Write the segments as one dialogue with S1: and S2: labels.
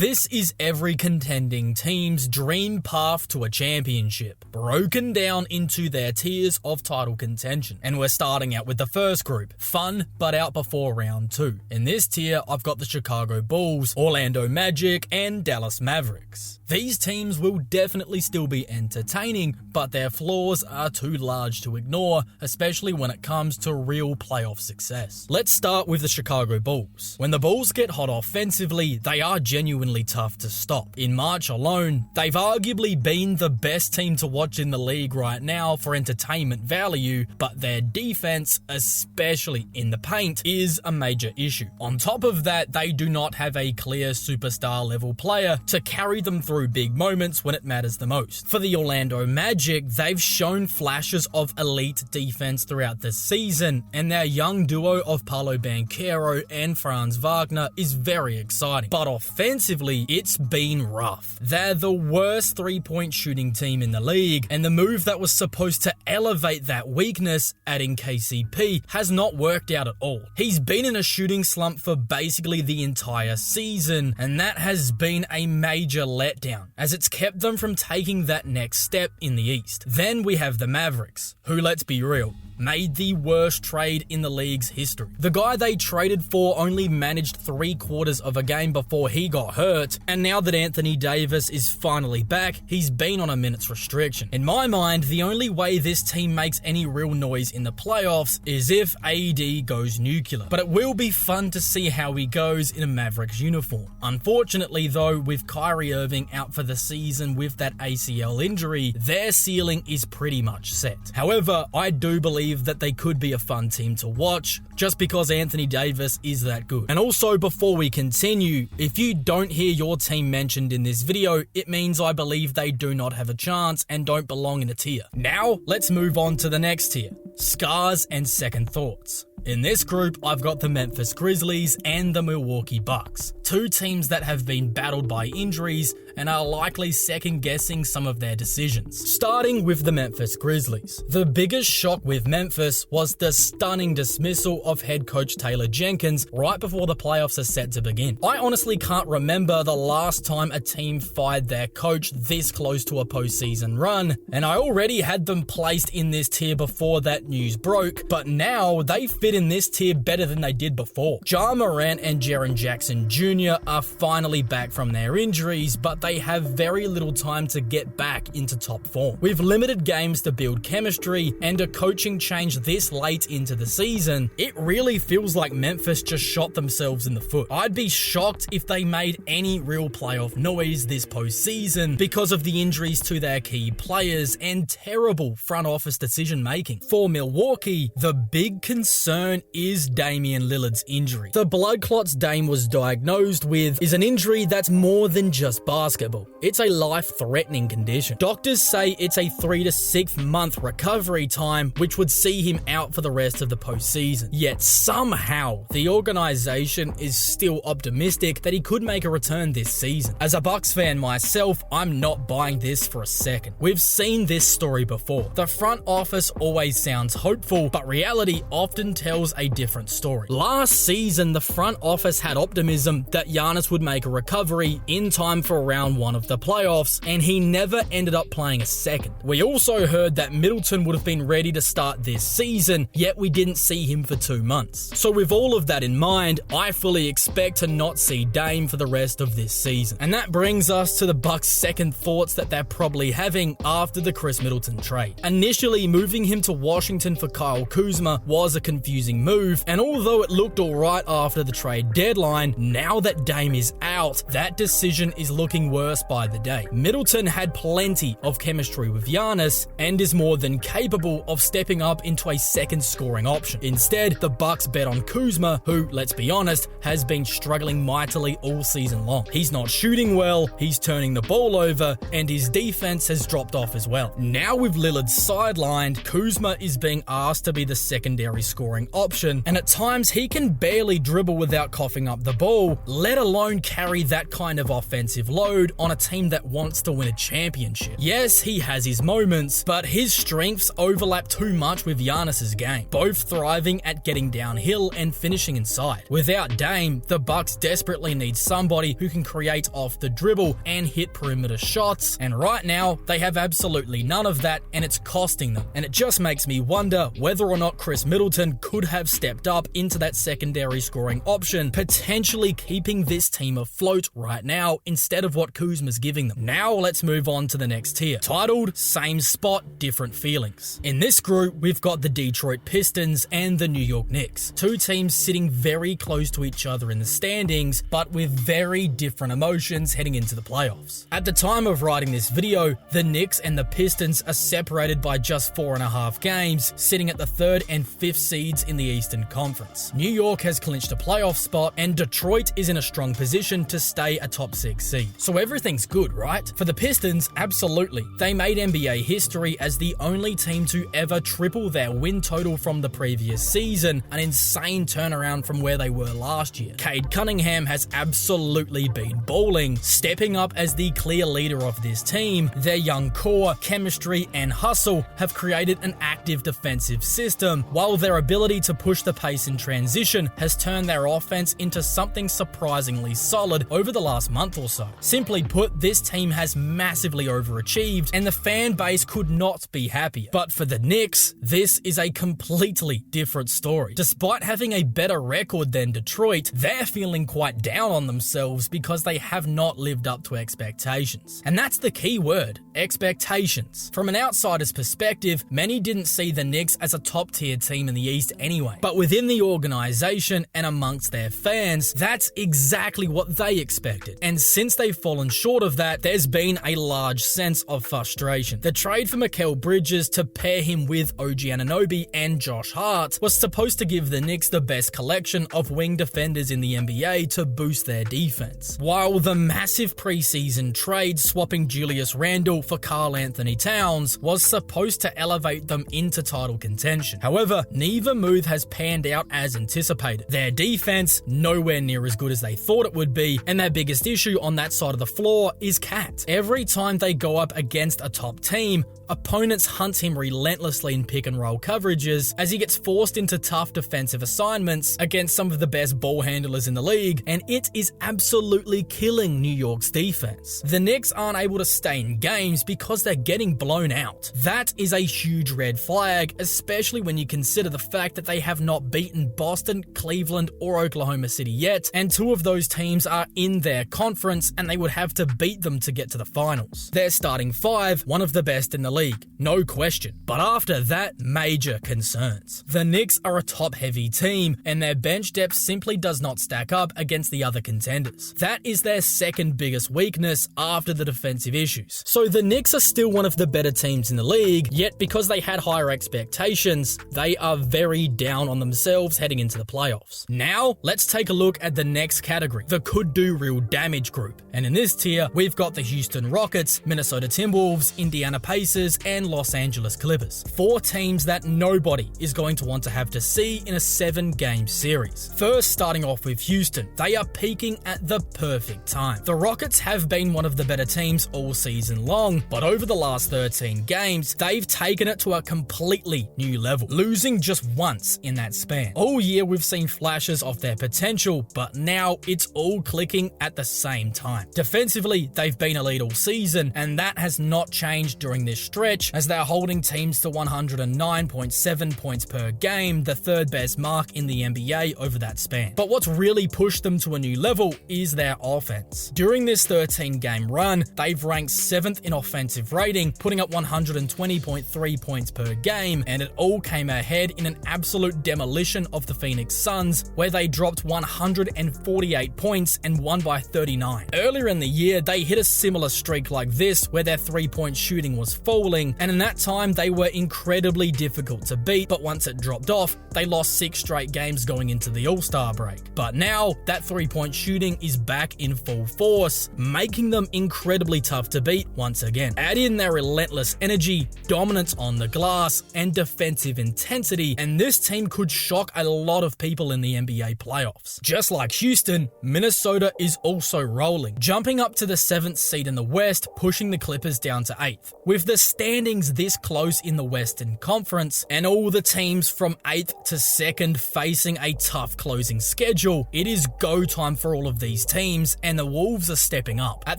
S1: This is every contending team's dream path to a championship, broken down into their tiers of title contention. And we're starting out with the first group, fun but out before round 2. In this tier, I've got the Chicago Bulls, Orlando Magic, and Dallas Mavericks. These teams will definitely still be entertaining, but their flaws are too large to ignore, especially when it comes to real playoff success. Let's start with the Chicago Bulls. When the Bulls get hot offensively, they are genuinely tough to stop. In March alone, they've arguably been the best team to watch in the league right now for entertainment value, but their defense, especially in the paint, is a major issue. On top of that, they do not have a clear superstar level player to carry them through big moments when it matters the most. For the Orlando Magic, they've shown flashes of elite defense throughout the season, and their young duo of Paolo Banchero and Franz Wagner is very exciting. But offensively, it's been rough. They're the worst three-point shooting team in the league, and the move that was supposed to elevate that weakness, adding KCP, has not worked out at all. He's been in a shooting slump for basically the entire season, and that has been a major letdown, as it's kept them from taking that next step in the East. Then we have the Mavericks, who, let's be real, made the worst trade in the league's history. The guy they traded for only managed 3/4 of a game before he got hurt, and now that Anthony Davis is finally back, he's been on a minutes restriction. In my mind, the only way this team makes any real noise in the playoffs is if AD goes nuclear, but it will be fun to see how he goes in a Mavericks uniform. Unfortunately though, with Kyrie Irving out for the season with that ACL injury, their ceiling is pretty much set. However, I do believe that they could be a fun team to watch, just because Anthony Davis is that good. And also, before we continue, if you don't hear your team mentioned in this video, it means I believe they do not have a chance and don't belong in a tier. Now, let's move on to the next tier, scars and second thoughts. In this group, I've got the Memphis Grizzlies and the Milwaukee Bucks, two teams that have been battled by injuries and are likely second-guessing some of their decisions. Starting with the Memphis Grizzlies. The biggest shock with Memphis was the stunning dismissal of head coach Taylor Jenkins right before the playoffs are set to begin. I honestly can't remember the last time a team fired their coach this close to a postseason run, and I already had them placed in this tier before that news broke, but now they fit in this tier better than they did before. Ja Morant and Jaren Jackson Jr. are finally back from their injuries, but they have very little time to get back into top form. With limited games to build chemistry and a coaching change this late into the season, it really feels like Memphis just shot themselves in the foot. I'd be shocked if they made any real playoff noise this postseason because of the injuries to their key players and terrible front office decision making. For Milwaukee, the big concern is Damian Lillard's injury. The blood clots Dame was diagnosed with is an injury that's more than just basketball. It's a life-threatening condition. Doctors say it's a 3 to 6 month recovery time, which would see him out for the rest of the postseason. Yet somehow, the organization is still optimistic that he could make a return this season. As a Bucks fan myself, I'm not buying this for a second. We've seen this story before. The front office always sounds hopeful, but reality often tells a different story. Last season, the front office had optimism that Giannis would make a recovery in time for round 1 of the playoffs, and he never ended up playing a second. We also heard that Middleton would have been ready to start this season, yet we didn't see him for 2 months. So with all of that in mind, I fully expect to not see Dame for the rest of this season. And that brings us to the Bucks' second thoughts that they're probably having after the Chris Middleton trade. Initially, moving him to Washington for Kyle Kuzma was a confusing move, and although it looked alright after the trade deadline, now that Dame is out, that decision is looking worse by the day. Middleton had plenty of chemistry with Giannis and is more than capable of stepping up into a second scoring option. Instead, the Bucks bet on Kuzma, who, let's be honest, has been struggling mightily all season long. He's not shooting well, he's turning the ball over, and his defense has dropped off as well. Now with Lillard sidelined, Kuzma is being asked to be the secondary scoring option, and at times he can barely dribble without coughing up the ball, let alone carry that kind of offensive load mode on a team that wants to win a championship. Yes, he has his moments, but his strengths overlap too much with Giannis's game, both thriving at getting downhill and finishing inside. Without Dame, the Bucks desperately need somebody who can create off the dribble and hit perimeter shots, and right now, they have absolutely none of that, and it's costing them. And it just makes me wonder whether or not Chris Middleton could have stepped up into that secondary scoring option, potentially keeping this team afloat right now instead of what Kuzma's giving them. Now let's move on to the next tier. Titled, same spot, different feelings. In this group, we've got the Detroit Pistons and the New York Knicks. Two teams sitting very close to each other in the standings, but with very different emotions heading into the playoffs. At the time of writing this video, the Knicks and the Pistons are separated by just 4.5 games, sitting at the 3rd and 5th seeds in the Eastern Conference. New York has clinched a playoff spot, and Detroit is in a strong position to stay a top 6 seed. So everything's good, right? For the Pistons, absolutely. They made NBA history as the only team to ever triple their win total from the previous season, an insane turnaround from where they were last year. Cade Cunningham has absolutely been balling, stepping up as the clear leader of this team. Their young core, chemistry, and hustle have created an active defensive system, while their ability to push the pace in transition has turned their offense into something surprisingly solid over the last month or so. Simply put, this team has massively overachieved, and the fan base could not be happier. But for the Knicks, this is a completely different story. Despite having a better record than Detroit, they're feeling quite down on themselves because they have not lived up to expectations. And that's the key word, expectations. From an outsider's perspective, many didn't see the Knicks as a top-tier team in the East anyway. But within the organization and amongst their fans, that's exactly what they expected. And since they've fallen short of that, there's been a large sense of frustration. The trade for Mikal Bridges to pair him with OG Anunoby and Josh Hart was supposed to give the Knicks the best collection of wing defenders in the NBA to boost their defense. While the massive preseason trade swapping Julius Randle for Karl Anthony Towns was supposed to elevate them into title contention. However, neither move has panned out as anticipated. Their defense, nowhere near as good as they thought it would be, and their biggest issue on that side of the floor is Cat. Every time they go up against a top team, opponents hunt him relentlessly in pick and roll coverages as he gets forced into tough defensive assignments against some of the best ball handlers in the league, and it is absolutely killing New York's defense. The Knicks aren't able to stay in games because they're getting blown out. That is a huge red flag, especially when you consider the fact that they have not beaten Boston, Cleveland, or Oklahoma City yet, and two of those teams are in their conference and they would have to beat them to get to the finals. Their starting five, one of the best in the league, no question. But after that, major concerns. The Knicks are a top-heavy team, and their bench depth simply does not stack up against the other contenders. That is their second biggest weakness after the defensive issues. So the Knicks are still one of the better teams in the league, yet because they had higher expectations, they are very down on themselves heading into the playoffs. Now, let's take a look at the next category, the could do real damage group. And in this tier, we've got the Houston Rockets, Minnesota Timberwolves, Indiana Pacers, and Los Angeles Clippers. Four teams that nobody is going to want to have to see in a 7-game series. First, starting off with Houston, they are peaking at the perfect time. The Rockets have been one of the better teams all season long, but over the last 13 games, they've taken it to a completely new level, losing just once in that span. All year, we've seen flashes of their potential, but now it's all clicking at the same time. Defensively, they've been elite all season, and that has not changed during this stretch, as they're holding teams to 109.7 points per game, the third best mark in the NBA over that span. But what's really pushed them to a new level is their offense. During this 13-game run, they've ranked 7th in offensive rating, putting up 120.3 points per game, and it all came ahead in an absolute demolition of the Phoenix Suns, where they dropped 148 points and won by 39. Earlier in the year, they hit a similar streak like this, where their three-point shooting was falling, and in that time, they were incredibly difficult to beat, but once it dropped off, they lost 6 straight games going into the All-Star break. But now, that three-point shooting is back in full force, making them incredibly tough to beat once again. Add in their relentless energy, dominance on the glass, and defensive intensity, and this team could shock a lot of people in the NBA playoffs. Just like Houston, Minnesota is also rolling, jumping going up to the 7th seed in the West, pushing the Clippers down to 8th. With the standings this close in the Western Conference, and all the teams from 8th to 2nd facing a tough closing schedule, it is go time for all of these teams, and the Wolves are stepping up. At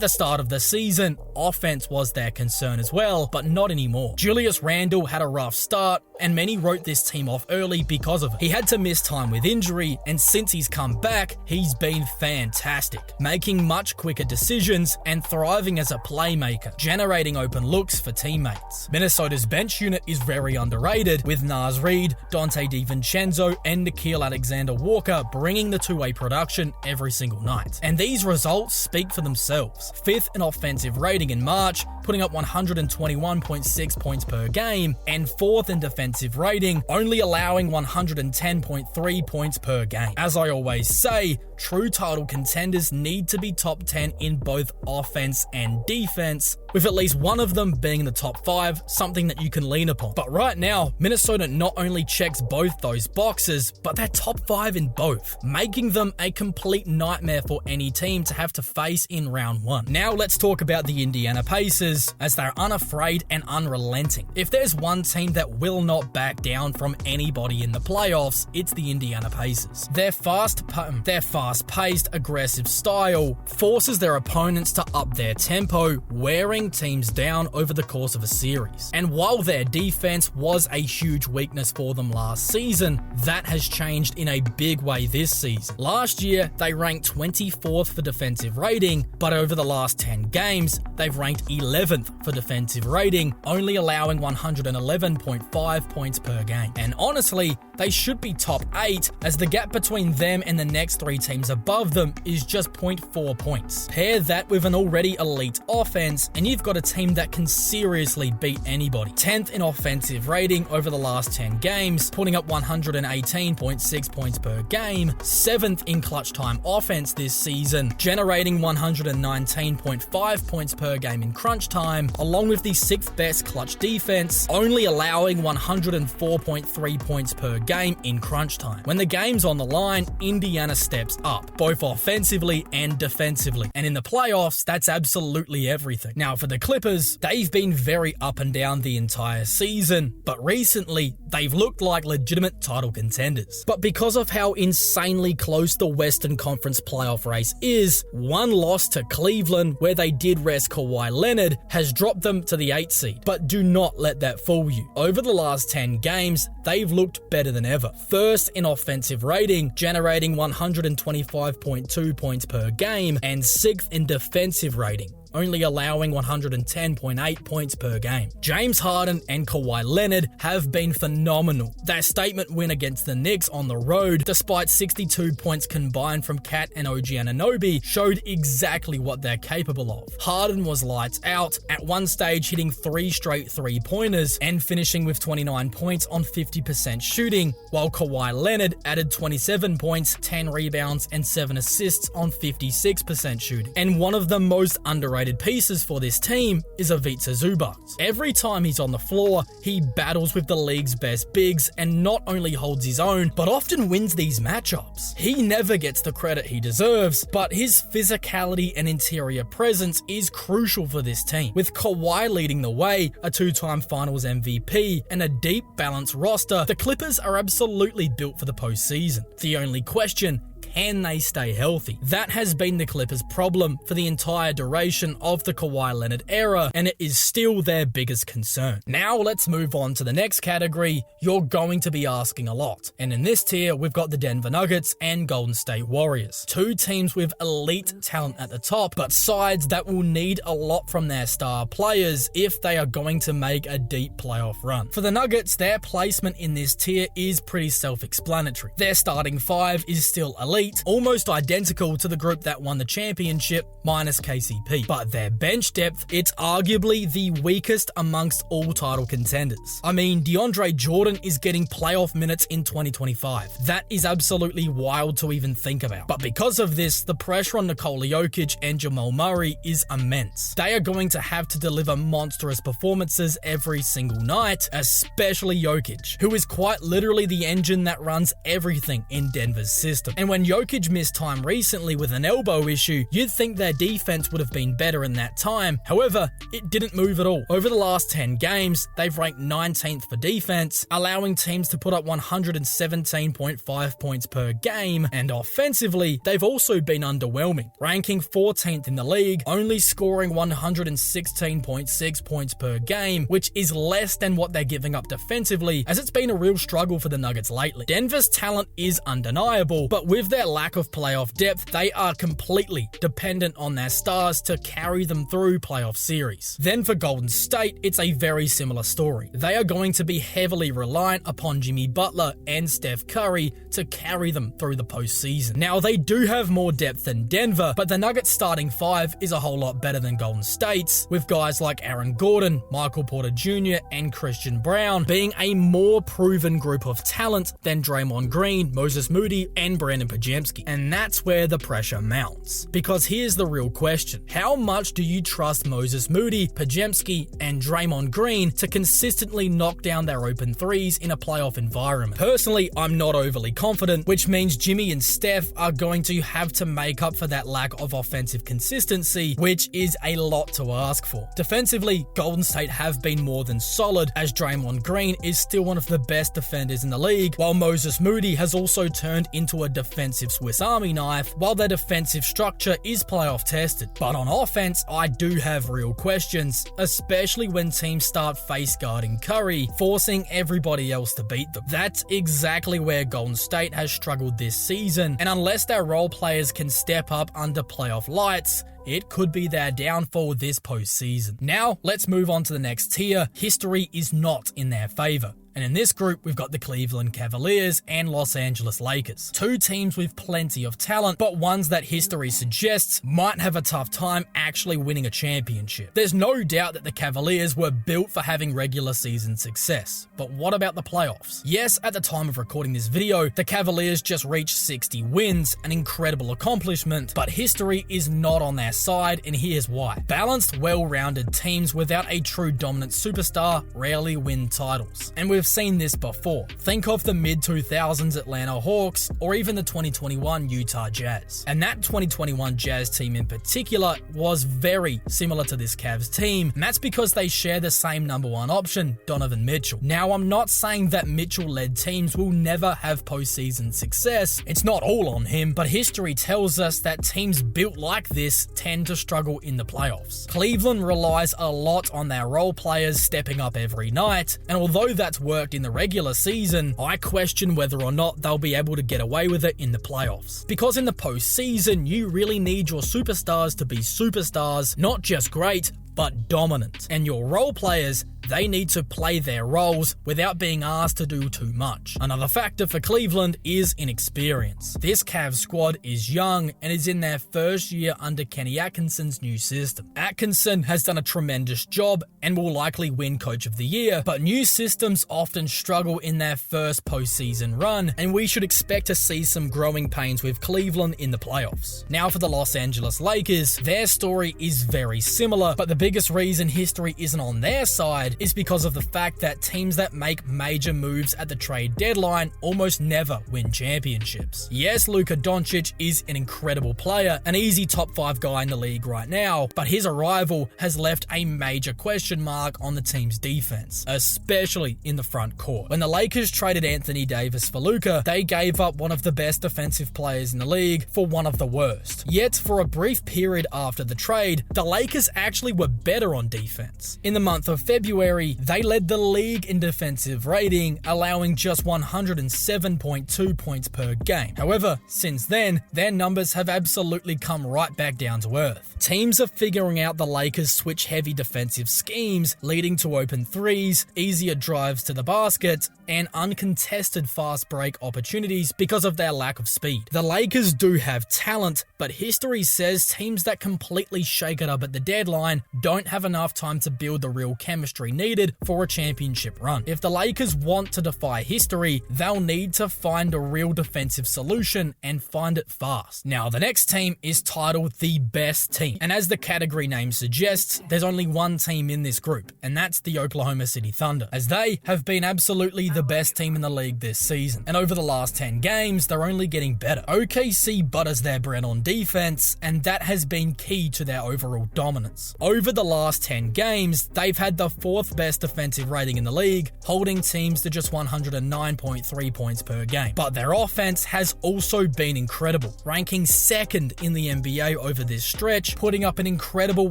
S1: the start of the season, offense was their concern as well, but not anymore. Julius Randle had a rough start, and many wrote this team off early because of it. He had to miss time with injury, and since he's come back, he's been fantastic, making much quicker decisions and thriving as a playmaker, generating open looks for teammates. Minnesota's bench unit is very underrated, with Naz Reid, Dante DiVincenzo, and Nickeil Alexander-Walker bringing the two-way production every single night. And these results speak for themselves. 5th in offensive rating in March, putting up 121.6 points per game, and 4th in defensive rating, only allowing 110.3 points per game. As I always say, true title contenders need to be top 10 in both offense and defense, with at least one of them being in the top 5, something that you can lean upon. But right now, Minnesota not only checks both those boxes, but they're top 5 in both, making them a complete nightmare for any team to have to face in round 1. Now let's talk about the Indiana Pacers, as they're unafraid and unrelenting. If there's one team that will not back down from anybody in the playoffs, it's the Indiana Pacers. Their fast-paced, aggressive style forces their opponents to up their tempo, wearing teams down over the course of a series. And while their defense was a huge weakness for them last season, that has changed in a big way this season. Last year, they ranked 24th for defensive rating, but over the last 10 games, they've ranked 11th for defensive rating, only allowing 111.5 points per game. And honestly, they should be top 8, as the gap between them and the next 3 teams above them is just 0.4 points. Pair that with an already elite offense, and you've got a team that can seriously beat anybody. 10th in offensive rating over the last 10 games, putting up 118.6 points per game. 7th in clutch time offense this season, generating 119.5 points per game in crunch time, along with the 6th best clutch defense, only allowing 104.3 points per game in crunch time. When the game's on the line, Indiana steps up, both offensively and defensively. And in the playoffs, that's absolutely everything. Now for the Clippers, they've been very up and down the entire season, but recently, they've looked like legitimate title contenders. But because of how insanely close the Western Conference playoff race is, one loss to Cleveland, where they did rest Kawhi Leonard, has dropped them to the 8th seed. But do not let that fool you. Over the last 10 games, they've looked better than ever. 1st in offensive rating, generating 125.2 points per game, and 6th in defensive rating, only allowing 110.8 points per game. James Harden and Kawhi Leonard have been phenomenal. Their statement win against the Knicks on the road, despite 62 points combined from Kat and OG Anunoby, showed exactly what they're capable of. Harden was lights out, at one stage hitting 3 straight 3-pointers and finishing with 29 points on 50% shooting, while Kawhi Leonard added 27 points, 10 rebounds, and 7 assists on 56% shooting. And one of the most underrated pieces for this team is Ivica Zubac. Every time he's on the floor, he battles with the league's best bigs and not only holds his own, but often wins these matchups. He never gets the credit he deserves, but his physicality and interior presence is crucial for this team. With Kawhi leading the way, a 2-time finals MVP, and a deep, balanced roster, the Clippers are absolutely built for the postseason. The only question, can they stay healthy? That has been the Clippers' problem for the entire duration of the Kawhi Leonard era, and it is still their biggest concern. Now let's move on to the next category you're going to be asking a lot. And in this tier, we've got the Denver Nuggets and Golden State Warriors. 2 teams with elite talent at the top, but sides that will need a lot from their star players if they are going to make a deep playoff run. For the Nuggets, their placement in this tier is pretty self-explanatory. Their starting 5 is still elite, almost identical to the group that won the championship, minus KCP. But their bench depth, it's arguably the weakest amongst all title contenders. I mean, DeAndre Jordan is getting playoff minutes in 2025. That is absolutely wild to even think about. But because of this, the pressure on Nikola Jokic and Jamal Murray is immense. They are going to have to deliver monstrous performances every single night, especially Jokic, who is quite literally the engine that runs everything in Denver's system. And when Jokic missed time recently with an elbow issue, you'd think their defense would have been better in that time. However, it didn't move at all. Over the last 10 games, they've ranked 19th for defense, allowing teams to put up 117.5 points per game, and offensively, they've also been underwhelming, ranking 14th in the league, only scoring 116.6 points per game, which is less than what they're giving up defensively, as it's been a real struggle for the Nuggets lately. Denver's talent is undeniable, but with their lack of playoff depth, they are completely dependent on their stars to carry them through playoff series. Then for Golden State, it's a very similar story. They are going to be heavily reliant upon Jimmy Butler and Steph Curry to carry them through the postseason. Now, they do have more depth than Denver, but the Nuggets starting five is a whole lot better than Golden State's, with guys like Aaron Gordon, Michael Porter Jr., and Christian Brown being a more proven group of talent than Draymond Green, Moses Moody, and Brandon Podziemski. And that's where the pressure mounts. Because here's the real question. How much do you trust Moses Moody, Podziemski, and Draymond Green to consistently knock down their open threes in a playoff environment? Personally, I'm not overly confident, which means Jimmy and Steph are going to have to make up for that lack of offensive consistency, which is a lot to ask for. Defensively, Golden State have been more than solid, as Draymond Green is still one of the best defenders in the league, while Moses Moody has also turned into a defensive Swiss Army knife, while their defensive structure is playoff tested. But on offense, I do have real questions, especially when teams start face guarding Curry, forcing everybody else to beat them. That's exactly where Golden State has struggled this season, and unless their role players can step up under playoff lights, it could be their downfall this postseason. Now, let's move on to the next tier. History is not in their favor. And in this group, we've got the Cleveland Cavaliers and Los Angeles Lakers. Two teams with plenty of talent, but ones that history suggests might have a tough time actually winning a championship. There's no doubt that the Cavaliers were built for having regular season success. But what about the playoffs? Yes, at the time of recording this video, the Cavaliers just reached 60 wins, an incredible accomplishment, but history is not on their side, and here's why. Balanced, well-rounded teams without a true dominant superstar rarely win titles. And we've seen this before. Think of the mid-2000s Atlanta Hawks, or even the 2021 Utah Jazz. And that 2021 Jazz team in particular was very similar to this Cavs team, and that's because they share the same number one option, Donovan Mitchell. Now, I'm not saying that Mitchell-led teams will never have postseason success. It's not all on him, but history tells us that teams built like this tend to struggle in the playoffs. Cleveland relies a lot on their role players stepping up every night, and although that's worked in the regular season, I question whether or not they'll be able to get away with it in the playoffs. Because in the postseason, you really need your superstars to be superstars, not just great, but dominant. And your role players, they need to play their roles without being asked to do too much. Another factor for Cleveland is inexperience. This Cavs squad is young and is in their first year under Kenny Atkinson's new system. Atkinson has done a tremendous job and will likely win Coach of the Year, but new systems often struggle in their first postseason run, and we should expect to see some growing pains with Cleveland in the playoffs. Now for the Los Angeles Lakers, their story is very similar, but the biggest reason history isn't on their side is because of the fact that teams that make major moves at the trade deadline almost never win championships. Yes, Luka Doncic is an incredible player, an easy top 5 guy in the league right now, but his arrival has left a major question mark on the team's defense, especially in the front court. When the Lakers traded Anthony Davis for Luka, they gave up one of the best defensive players in the league for one of the worst. Yet, for a brief period after the trade, the Lakers actually were better on defense. In the month of February, they led the league in defensive rating, allowing just 107.2 points per game. However, since then, their numbers have absolutely come right back down to earth. Teams are figuring out the Lakers' switch-heavy defensive schemes, leading to open threes, easier drives to the basket, and uncontested fast break opportunities because of their lack of speed. The Lakers do have talent, but history says teams that completely shake it up at the deadline don't have enough time to build the real chemistry needed for a championship run. If the Lakers want to defy history, they'll need to find a real defensive solution and find it fast. Now, the next team is titled the best team, and as the category name suggests, there's only one team in this group, and that's the Oklahoma City Thunder, as they have been absolutely the best team in the league this season, and over the last 10 games, they're only getting better. OKC butters their bread on defense, and that has been key to their overall dominance. Over the last 10 games, they've had the 4th best defensive rating in the league, holding teams to just 109.3 points per game. But their offense has also been incredible, ranking 2nd in the NBA over this stretch, putting up an incredible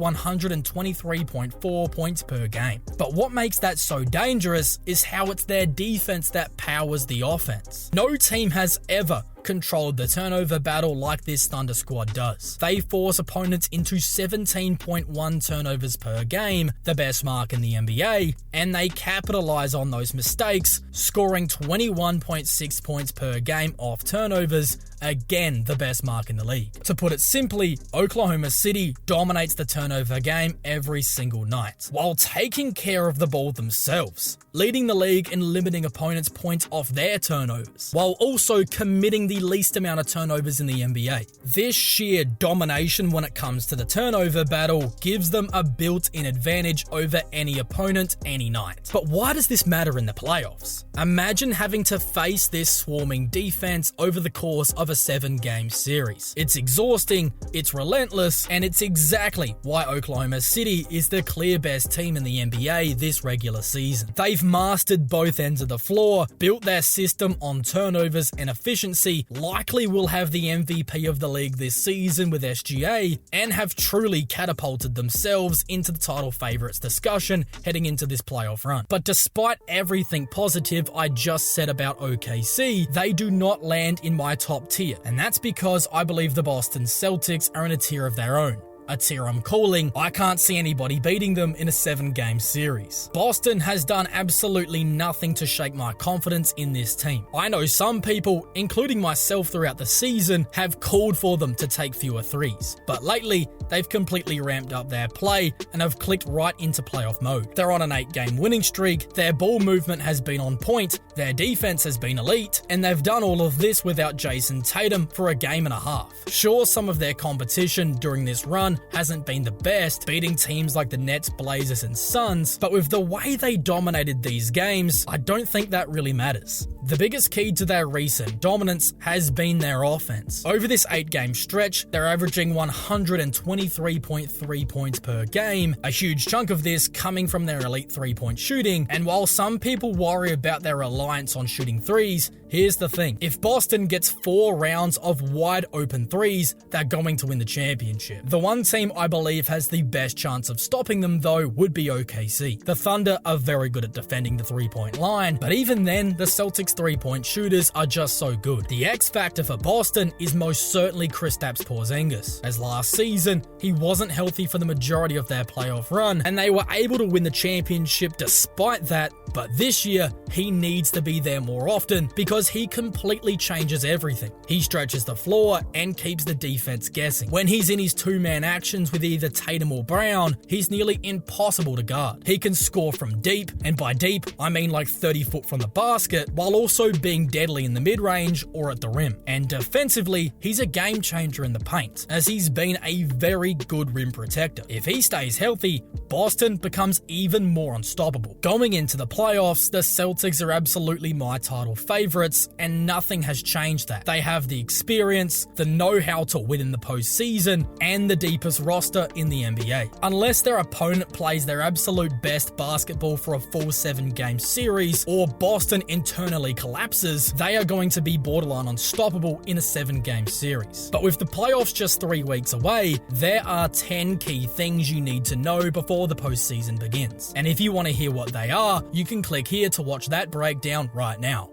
S1: 123.4 points per game. But what makes that so dangerous is how it's their defense that powers the offense. No team has ever controlled the turnover battle like this Thunder squad does. They force opponents into 17.1 turnovers per game, the best mark in the NBA, and they capitalize on those mistakes, scoring 21.6 points per game off turnovers, again the best mark in the league. To put it simply, Oklahoma City dominates the turnover game every single night, while taking care of the ball themselves, leading the league in limiting opponents' points off their turnovers, while also committing the least amount of turnovers in the NBA. This sheer domination when it comes to the turnover battle gives them a built-in advantage over any opponent any night. But why does this matter in the playoffs? Imagine having to face this swarming defense over the course of a 7-game series. It's exhausting, it's relentless, and it's exactly why Oklahoma City is the clear best team in the NBA this regular season. They've mastered both ends of the floor, built their system on turnovers and efficiency, likely will have the MVP of the league this season with SGA, and have truly catapulted themselves into the title favorites discussion heading into this playoff run. But despite everything positive I just said about OKC, they do not land in my top tier, and that's because I believe the Boston Celtics are in a tier of their own. A tier I'm calling, I can't see anybody beating them in a 7-game series. Boston has done absolutely nothing to shake my confidence in this team. I know some people, including myself throughout the season, have called for them to take fewer threes, but lately, they've completely ramped up their play and have clicked right into playoff mode. They're on an 8-game winning streak, their ball movement has been on point, their defense has been elite, and they've done all of this without Jason Tatum for a game and a half. Sure, some of their competition during this run hasn't been the best, beating teams like the Nets, Blazers, and Suns, but with the way they dominated these games, I don't think that really matters. The biggest key to their recent dominance has been their offense. Over this 8-game stretch, they're averaging 123.3 points per game, a huge chunk of this coming from their elite 3-point shooting, and while some people worry about their reliance on shooting threes, here's the thing. If Boston gets 4 rounds of wide open threes, they're going to win the championship. The one team I believe has the best chance of stopping them, though, would be OKC. The Thunder are very good at defending the 3-point line, but even then, the Celtics 3-point shooters are just so good. The X factor for Boston is most certainly Kristaps Porzingis, as last season, he wasn't healthy for the majority of their playoff run, and they were able to win the championship despite that, but this year, he needs to be there more often because he completely changes everything. He stretches the floor and keeps the defense guessing. When he's in his 2-man actions with either Tatum or Brown, he's nearly impossible to guard. He can score from deep, and by deep, I mean like 30 foot from the basket, while also being deadly in the mid-range or at the rim. And defensively, he's a game changer in the paint, as he's been a very good rim protector. If he stays healthy, Boston becomes even more unstoppable. Going into the playoffs, the Celtics are absolutely my title favorites, and nothing has changed that. They have the experience, the know-how to win in the postseason, and the deepest roster in the NBA. Unless their opponent plays their absolute best basketball for a full 7-game series, or Boston internally collapses, they are going to be borderline unstoppable in a 7-game series. But with the playoffs just 3 weeks away, there are 10 key things you need to know before the postseason begins. And if you want to hear what they are, you can click here to watch that breakdown right now.